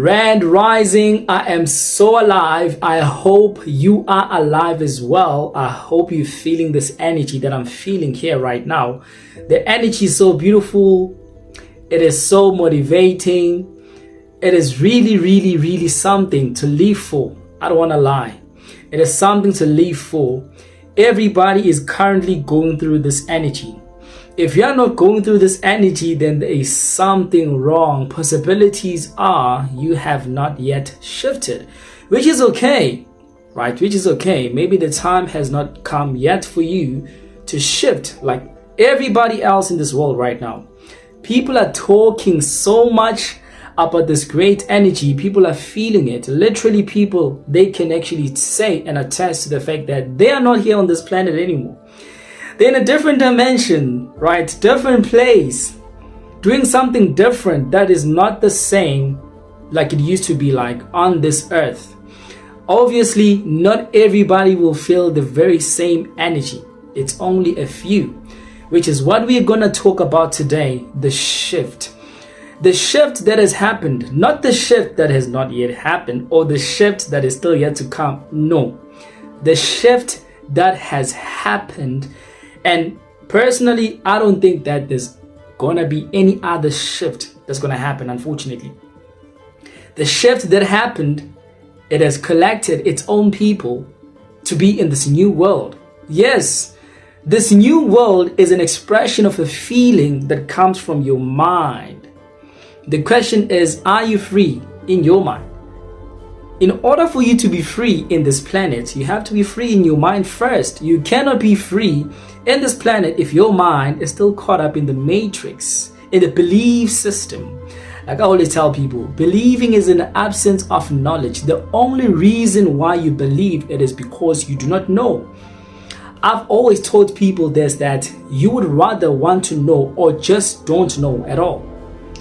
Grand Rising, I am so alive. I hope you are alive as well. I hope you're feeling this energy that I'm feeling here right now. The energy is so beautiful. It is so motivating. It is really something to live for. I don't want to lie. It is something to live for. Everybody is currently going through this energy. If you're not going through this energy, then there is something wrong. Possibilities are you have not yet shifted, which is okay, right? Which is okay. Maybe the time has not come yet for you to shift like everybody else in this world right now. People are talking so much about this great energy. People are feeling it. Literally people, they can actually say and attest to the fact that they are not here on this planet anymore. They're in a different dimension, right? Different place, doing something different that is not the same like it used to be like on this earth. Obviously, not everybody will feel the very same energy. It's only a few, which is what we're going to talk about today, the shift. The shift that has happened, not the shift that has not yet happened or the shift that is still yet to come. No, the shift that has happened. And personally, I don't think that there's going to be any other shift that's going to happen, unfortunately. The shift that happened, it has collected its own people to be in this new world. Yes, this new world is an expression of a feeling that comes from your mind. The question is, are you free in your mind? In order for you to be free in this planet, you have to be free in your mind first. You cannot be free in this planet if your mind is still caught up in the matrix, in the belief system. Like I always tell people, believing is an absence of knowledge. The only reason why you believe it is because you do not know. I've always told people this, that you would rather want to know or just don't know at all,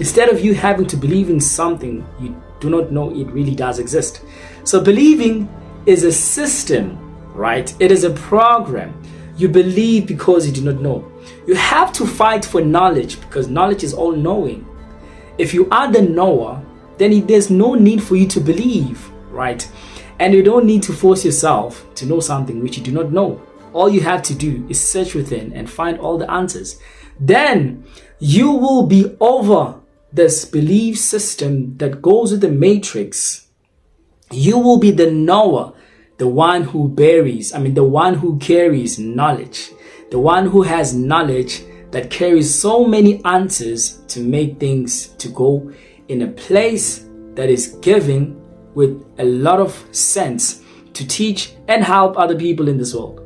instead of you having to believe in something you do not know it really does exist. So believing is a system, right? It is a program. You believe because you do not know. You have to fight for knowledge because knowledge is all knowing. If you are the knower, then there's no need for you to believe, right? And you don't need to force yourself to know something which you do not know. All you have to do is search within and find all the answers. Then you will be over this belief system that goes with the matrix. You will be the knower, the one who the one who carries knowledge, the one who has knowledge that carries so many answers to make things to go in a place that is giving with a lot of sense to teach and help other people in this world.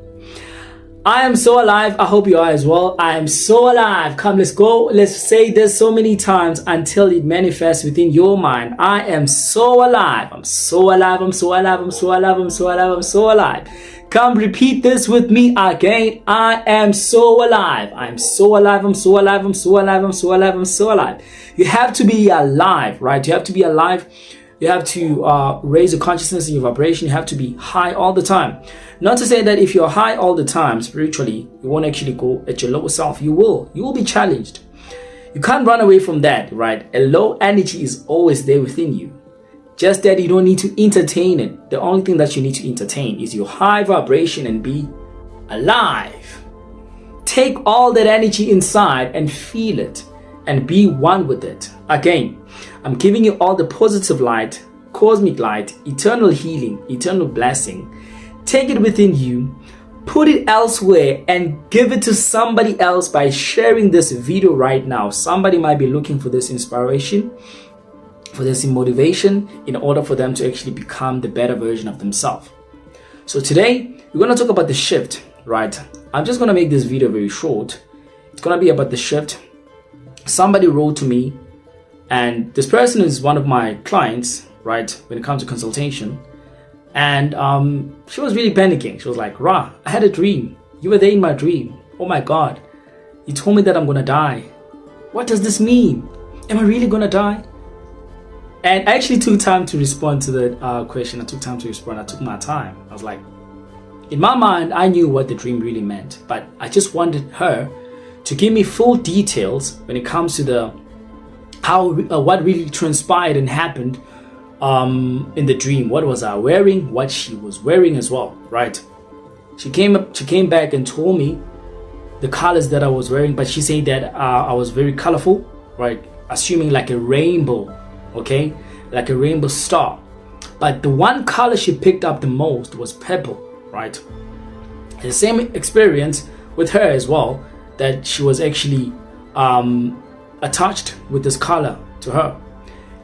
I am so alive. I hope you are as well. I am so alive. Come, let's go. Let's say this so many times until it manifests within your mind. I am so alive. I'm so alive. I'm so alive. I'm so alive. I'm so alive. I'm so alive. Come, repeat this with me again. I am so alive. I'm so alive. I'm so alive. I'm so alive. I'm so alive. I'm so alive. You have to be alive, right? You have to be alive. You have to raise your consciousness and your vibration. You have to be high all the time. Not to say that if you're high all the time spiritually, you won't actually go at your lower self. You will be challenged. You can't run away from that, right? A low energy is always there within you. Just that you don't need to entertain it. The only thing that you need to entertain is your high vibration and be alive. Take all that energy inside and feel it and be one with it. Again, I'm giving you all the positive light, cosmic light, eternal healing, eternal blessing. Take it within you, put it elsewhere and give it to somebody else by sharing this video right now. Somebody might be looking for this inspiration, for this motivation in order for them to actually become the better version of themselves. So today we're going to talk about the shift, right? I'm just going to make this video very short. It's going to be about the shift. Somebody wrote to me, and this person is one of my clients, right, when it comes to consultation. And she was really panicking. She was like, Ra, I had a dream. You were there in my dream. Oh my God. You told me that I'm going to die. What does this mean? Am I really going to die? And I actually took time to respond to the question. I took time to respond. I took my time. I was like, in my mind, I knew what the dream really meant. But I just wanted her to give me full details when it comes to the what really transpired and happened in the dream. What was I wearing? What she was wearing as well, right? She came back and told me the colors that I was wearing, but she said that I was very colorful, right? Assuming like a rainbow, okay? Like a rainbow star. But the one color she picked up the most was purple, right? The same experience with her as well, that she was actually attached with this color to her.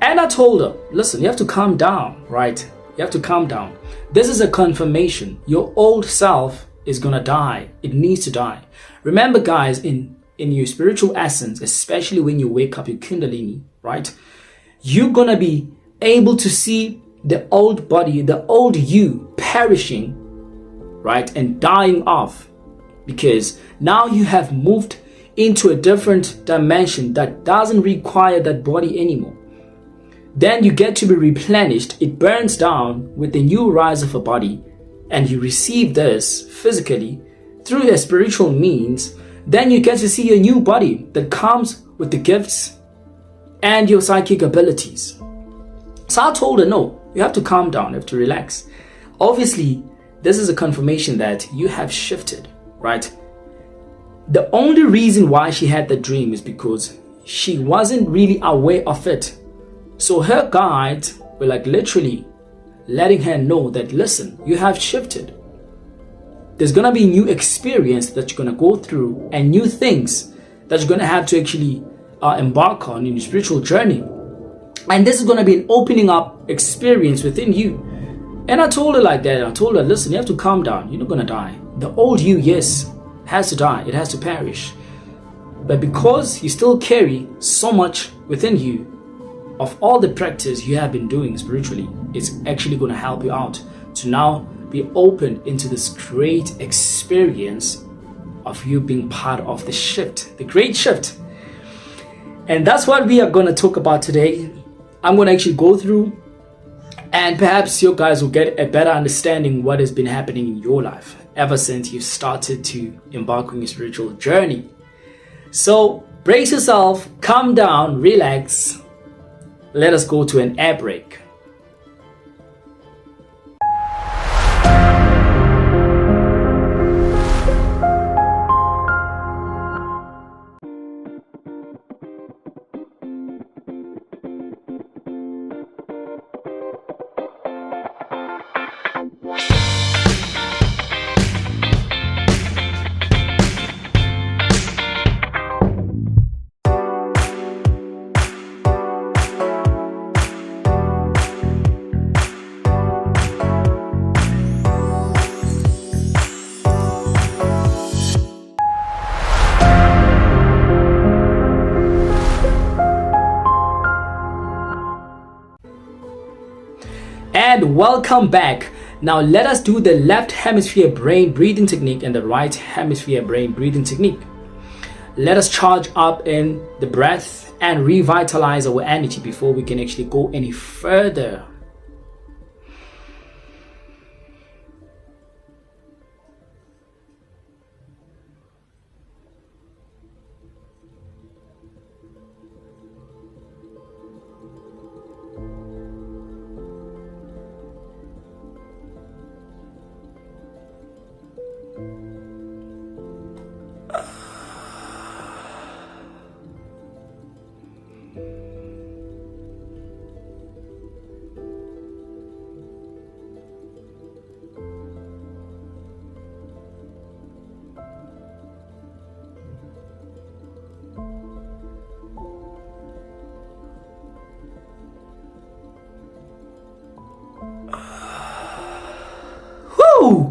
And I told her, listen, you have to calm down, right? You have to calm down. This is a confirmation. Your old self is gonna die. It needs to die. Remember, guys, in your spiritual essence, especially when you wake up, your kundalini, right? You're gonna be able to see the old body, the old you perishing, right? And dying off, because now you have moved into a different dimension that doesn't require that body anymore. Then you get to be replenished. It burns down with the new rise of a body, and you receive this physically through a spiritual means. Then you get to see a new body that comes with the gifts and your psychic abilities. So I told her, no, you have to calm down, you have to relax. Obviously, this is a confirmation that you have shifted, right? The only reason why she had the dream is because she wasn't really aware of it. So her guides were like literally letting her know that, listen, you have shifted. There's going to be new experience that you're going to go through and new things that you're going to have to actually embark on in your spiritual journey. And this is going to be an opening up experience within you. And I told her like that. I told her, listen, you have to calm down. You're not going to die. The old you, yes, has to die. It has to perish. But because you still carry so much within you, of all the practice you have been doing spiritually, it's actually going to help you out to now be open into this great experience of you being part of the shift, the great shift. And that's what we are going to talk about today. I'm going to actually go through, and perhaps you guys will get a better understanding what has been happening in your life ever since you've started to embark on your spiritual journey. So brace yourself, calm down, relax. Let us go to an air break. And welcome back. Now let us do the left hemisphere brain breathing technique and the right hemisphere brain breathing technique. Let us charge up in the breath and revitalize our energy before we can actually go any further.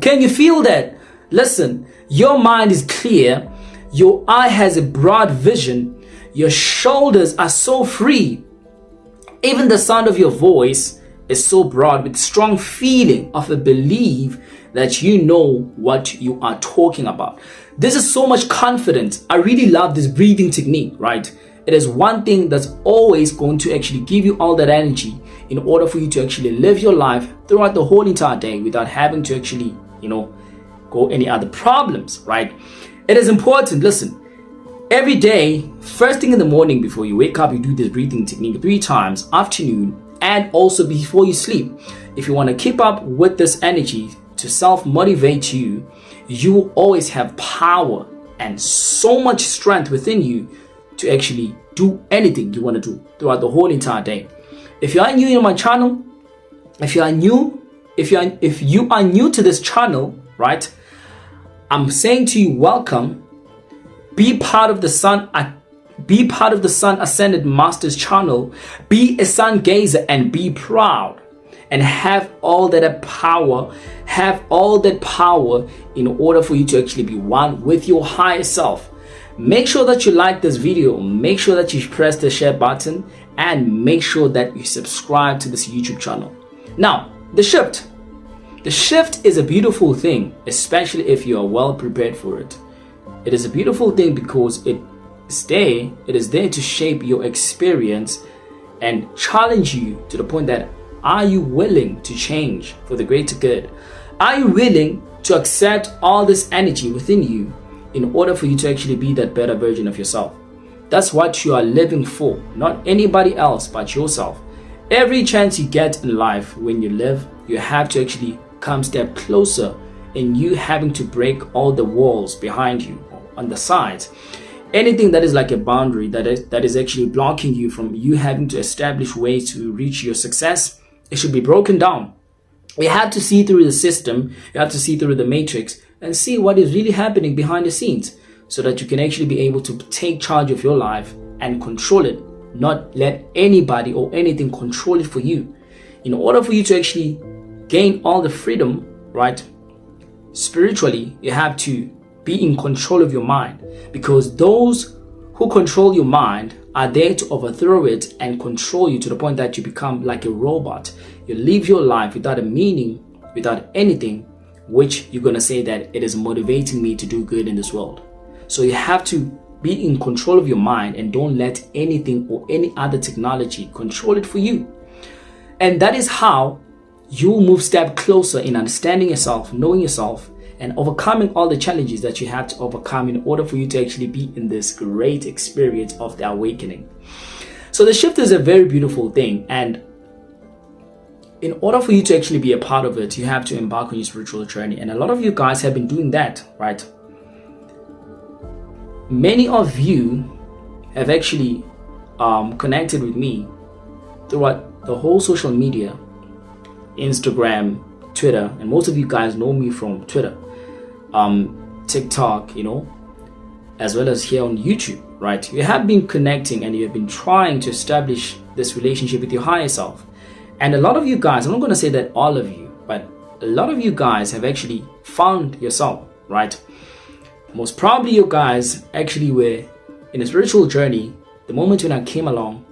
Can you feel that? Listen, your mind is clear, your eye has a broad vision, your shoulders are so free. Even the sound of your voice is so broad with strong feeling of a belief that you know what you are talking about. This is so much confidence. I really love this breathing technique, right? It is one thing that's always going to actually give you all that energy in order for you to actually live your life throughout the whole entire day without having to actually, go any other problems, right? It is important. Listen, every day, first thing in the morning before you wake up, you do this breathing technique 3 times, afternoon and also before you sleep. If you want to keep up with this energy to self-motivate you, you will always have power and so much strength within you to actually do anything you want to do throughout the whole entire day. If you are new in my channel, if you are new to this channel, right, I'm saying to you, welcome. Be part of the Sun Ascended Masters channel. Be a sun gazer and be proud, and have all that power. Have all that power in order for you to actually be one with your higher self. Make sure that you like this video. Make sure that you press the share button, and make sure that you subscribe to this YouTube channel. Now, the shift. The shift is a beautiful thing, especially if you are well prepared for it. It is a beautiful thing because it is there to shape your experience and challenge you to the point that, are you willing to change for the greater good? Are you willing to accept all this energy within you in order for you to actually be that better version of yourself? That's what you are living for, not anybody else but yourself. Every chance you get in life, when you live, you have to actually come step closer in you having to break all the walls behind you, on the sides. Anything that is like a boundary that is actually blocking you from you having to establish ways to reach your success, it should be broken down. You have to see through the system, you have to see through the matrix and see what is really happening behind the scenes, so that you can actually be able to take charge of your life and control it, not let anybody or anything control it for you. In order for you to actually gain all the freedom, right, spiritually, you have to be in control of your mind, because those who control your mind are there to overthrow it and control you to the point that you become like a robot. You live your life without a meaning, without anything, which you're going to say that it is motivating me to do good in this world. So you have to be in control of your mind and don't let anything or any other technology control it for you. And that is how you move step closer in understanding yourself, knowing yourself, and overcoming all the challenges that you have to overcome in order for you to actually be in this great experience of the awakening. So the shift is a very beautiful thing, and in order for you to actually be a part of it, you have to embark on your spiritual journey. And a lot of you guys have been doing that, right? Many of you have actually connected with me throughout the whole social media, Instagram, Twitter, and most of you guys know me from Twitter, TikTok, as well as here on YouTube, right? You have been connecting and you have been trying to establish this relationship with your higher self. And a lot of you guys, I'm not going to say that all of you, but a lot of you guys have actually found yourself, right? Most probably you guys actually were in a spiritual journey the moment when I came along.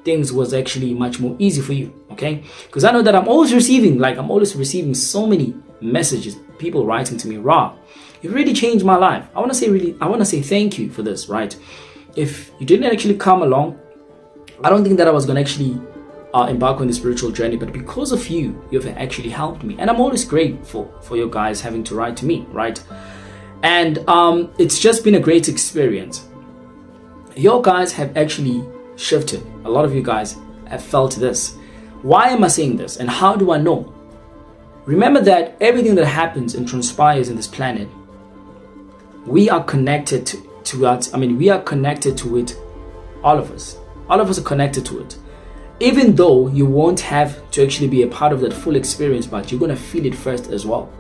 Things was actually much more easy for you, okay? Because I know that I'm always receiving so many messages, people writing to me, Ra, you really changed my life. I want to say thank you for this, right? If you didn't actually come along, I don't think that I was going to actually embark on the spiritual journey, but because of you, you've actually helped me. And I'm always grateful for you guys having to write to me, right? And it's just been a great experience. You guys have actually shifted. A lot of you guys have felt this. Why am I saying this, and how do I know? Remember that everything that happens and transpires in this planet, we are connected to it. We are connected to it, all of us. All of us are connected to it. Even though you won't have to actually be a part of that full experience, but you're going to feel it first as well.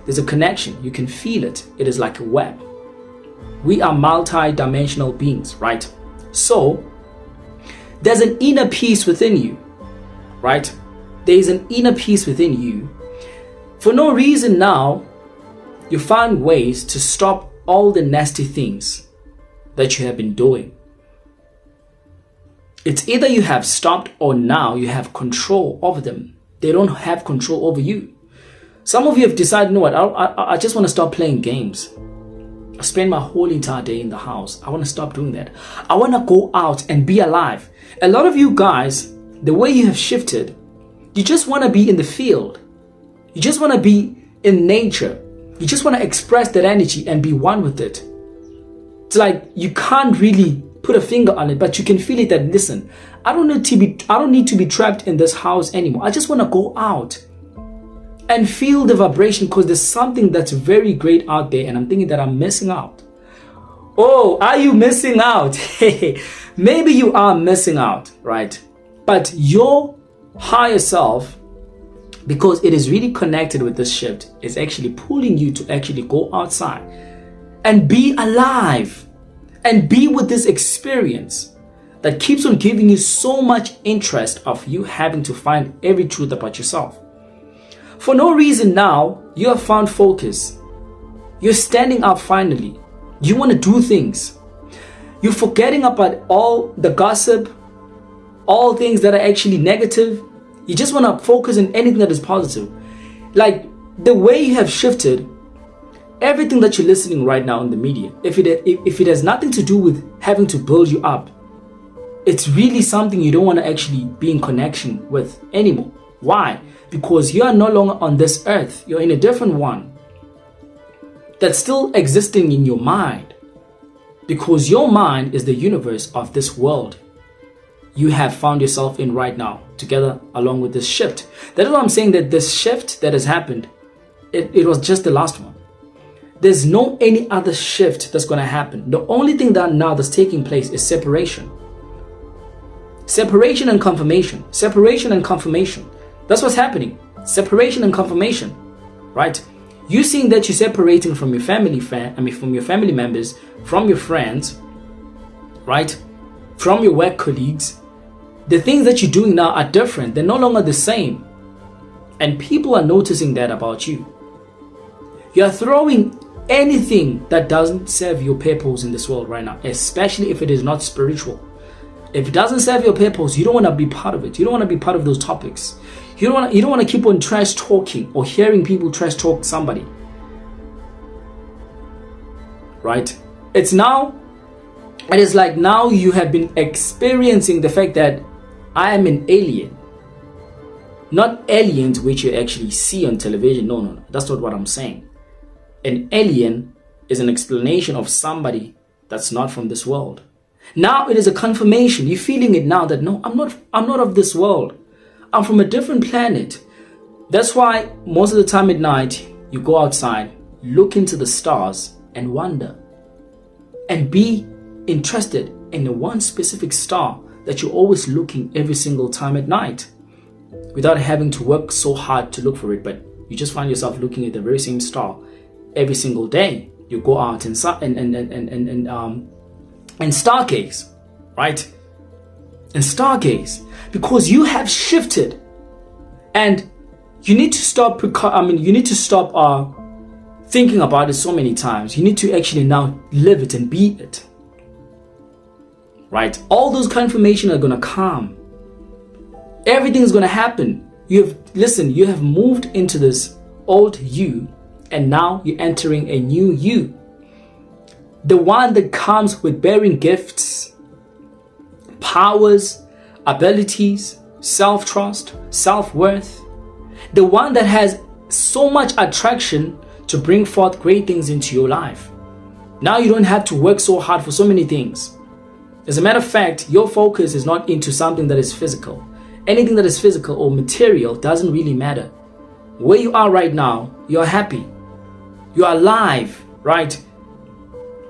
There's a connection. You can feel it. It is like a web. We are multi-dimensional beings, right? So there's an inner peace within you, right? There is an inner peace within you. For no reason now, you find ways to stop all the nasty things that you have been doing. It's either you have stopped or now you have control over them. They don't have control over you. Some of you have decided, you know what, I just want to stop playing games. I spend my whole entire day in the house. I want to stop doing that. I want to go out and be alive. A lot of you guys, the way you have shifted, you just want to be in the field. You just want to be in nature. You just want to express that energy and be one with it. It's like you can't really put put a finger on it, but you can feel it that, listen, I don't need to be trapped in this house anymore. I just want to go out and feel the vibration, because there's something that's very great out there, and I'm thinking that I'm missing out. Oh, are you missing out? Maybe you are missing out, right? But your higher self, because it is really connected with this shift, is actually pulling you to actually go outside and be alive and be with this experience that keeps on giving you so much interest of you having to find every truth about yourself. For no reason now, you have found focus. You're standing up finally. You want to do things. You're forgetting about all the gossip, all things that are actually negative. You just want to focus on anything that is positive. Like the way you have shifted, everything that you're listening right now in the media, if it has nothing to do with having to build you up, it's really something you don't want to actually be in connection with anymore. Why? Because you are no longer on this earth. You're in a different one that's still existing in your mind, because your mind is the universe of this world you have found yourself in right now, together along with this shift. That is why I'm saying that this shift that has happened, it was just the last one. There's no any other shift that's going to happen. The only thing that now that's taking place is separation. Separation and confirmation. Separation and confirmation. That's what's happening. Separation and confirmation, right? You seeing that you're separating from your from your family members, from your friends, right? From your work colleagues. The things that you're doing now are different. They're no longer the same. And people are noticing that about you. You are throwing anything that doesn't serve your purpose in this world right now, especially if it is not spiritual. If it doesn't serve your purpose, you don't want to be part of it. You don't want to be part of those topics. You don't want to keep on trash talking or hearing people trash talk somebody. Right? It is like now you have been experiencing the fact that I am an alien. Not aliens which you actually see on television. No. That's not what I'm saying. An alien is an explanation of somebody that's not from this world. Now it is a confirmation. You're feeling it now that no, I'm not of this world. I'm from a different planet. That's why most of the time at night, you go outside, look into the stars and wonder. And be interested in the one specific star that you're always looking every single time at night, without having to work so hard to look for it. But you just find yourself looking at the very same star every single day. You go out and stargaze, right? And stargaze, because you have shifted, and you need to stop. You need to stop thinking about it so many times. You need to actually now live it and be it, right? All those confirmations are gonna come. Everything is gonna happen. You have moved into this old you, and now you're entering a new you. The one that comes with bearing gifts, powers, abilities, self-trust, self-worth. The one that has so much attraction to bring forth great things into your life. Now you don't have to work so hard for so many things. As a matter of fact, your focus is not into something that is physical. Anything that is physical or material doesn't really matter. Where you are right now, you're happy. You're alive, right?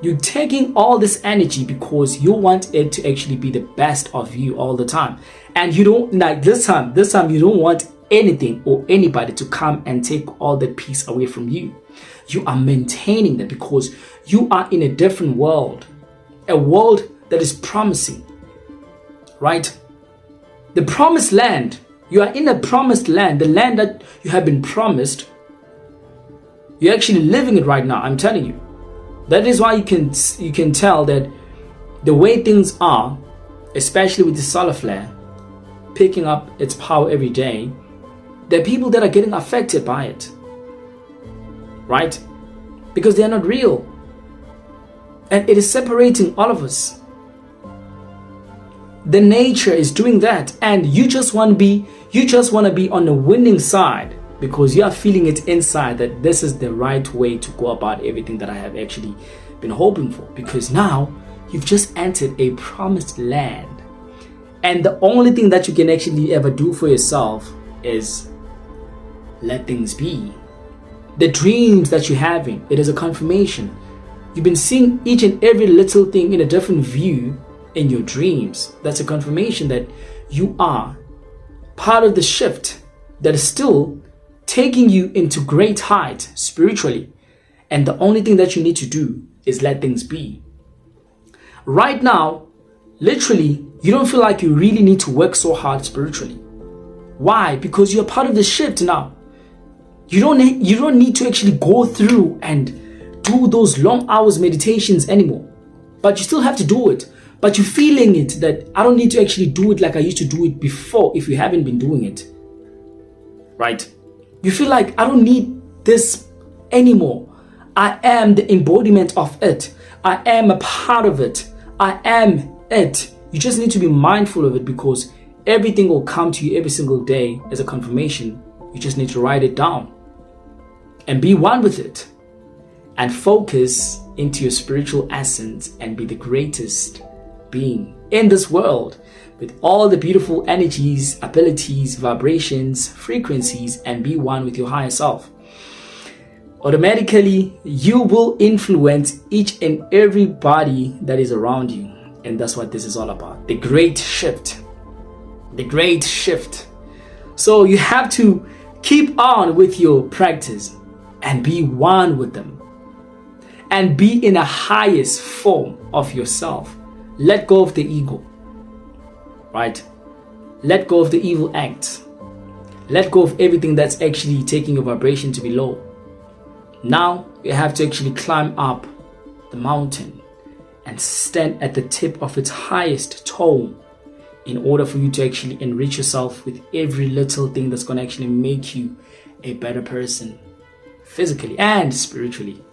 You're taking all this energy because you want it to actually be the best of you all the time. And you don't, like this time you don't want anything or anybody to come and take all that peace away from you. You are maintaining that because you are in a different world. A world that is promising, right? The promised land. You are in a promised land. The land that you have been promised. You're actually living it right now, I'm telling you. That is why you can tell that the way things are, especially with the solar flare picking up its power every day, there are people that are getting affected by it, right? Because they are not real, and it is separating all of us. The nature is doing that, and you just want to be on the winning side, because you are feeling it inside that this is the right way to go about everything that I have actually been hoping for. Because now you've just entered a promised land. And the only thing that you can actually ever do for yourself is let things be. The dreams that you're having, it is a confirmation. You've been seeing each and every little thing in a different view in your dreams. That's a confirmation that you are part of the shift that is still taking you into great height spiritually. And the only thing that you need to do is let things be. Right now, literally, you don't feel like you really need to work so hard spiritually. Why? Because you're part of the shift now. You don't need to actually go through and do those long hours meditations anymore. But you still have to do it. But you're feeling it that I don't need to actually do it like I used to do it before if you haven't been doing it. Right? You feel like I don't need this anymore. I am the embodiment of it. I am a part of it. I am it. You just need to be mindful of it because everything will come to you every single day as a confirmation. You just need to write it down and be one with it and focus into your spiritual essence and be the greatest being in this world with all the beautiful energies, abilities, vibrations, frequencies, and be one with your higher self. Automatically, you will influence each and everybody that is around you. And that's what this is all about. The great shift. The great shift. So you have to keep on with your practice and be one with them. And be in the highest form of yourself. Let go of the ego. Right? Let go of the evil acts. Let go of everything that's actually taking your vibration to be low. Now you have to actually climb up the mountain and stand at the tip of its highest tone in order for you to actually enrich yourself with every little thing that's going to actually make you a better person physically and spiritually.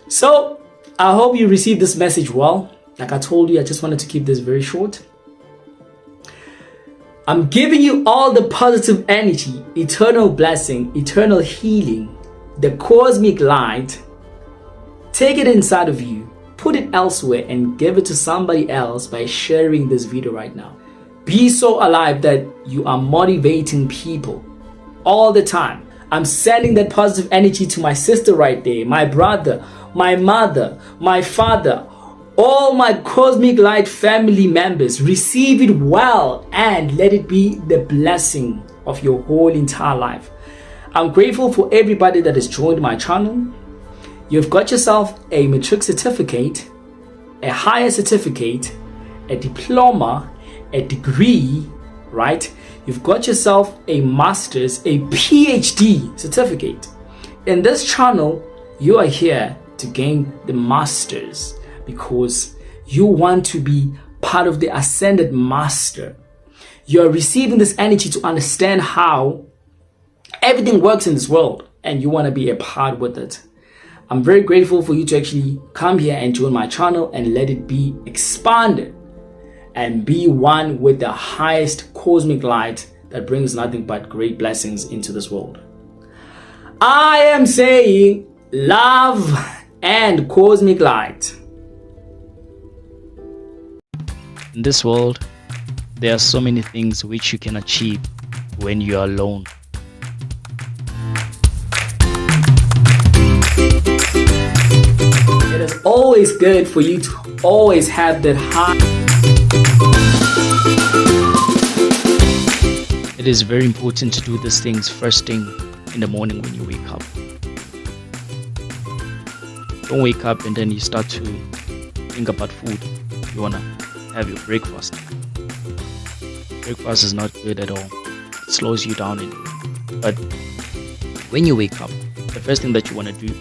So I hope you received this message well. Like I told you, I just wanted to keep this very short. I'm giving you all the positive energy, eternal blessing, eternal healing, the cosmic light. Take it inside of you, put it elsewhere, and give it to somebody else by sharing this video right now. Be so alive that you are motivating people all the time. I'm sending that positive energy to my sister right there, my brother, my mother, my father, all my cosmic light family members. Receive it well and let it be the blessing of your whole entire life. I'm grateful for everybody that has joined my channel. You've got yourself a matric certificate, a higher certificate, a diploma, a degree, right? You've got yourself a master's, a PhD certificate. In this channel, you are here to gain the masters because you want to be part of the ascended master. You are receiving this energy to understand how everything works in this world and you want to be a part with it. I'm very grateful for you to actually come here and join my channel and let it be expanded and be one with the highest cosmic light that brings nothing but great blessings into this world. I am saying love and cosmic light. In this world, there are so many things which you can achieve when you are alone. It is always good for you to always have that high. It is very important to do these things first thing in the morning when you wake up. Don't wake up and then you start to think about food. You wanna have your breakfast. Breakfast is not good at all. It slows you down anyway. But when you wake up, the first thing that you want to do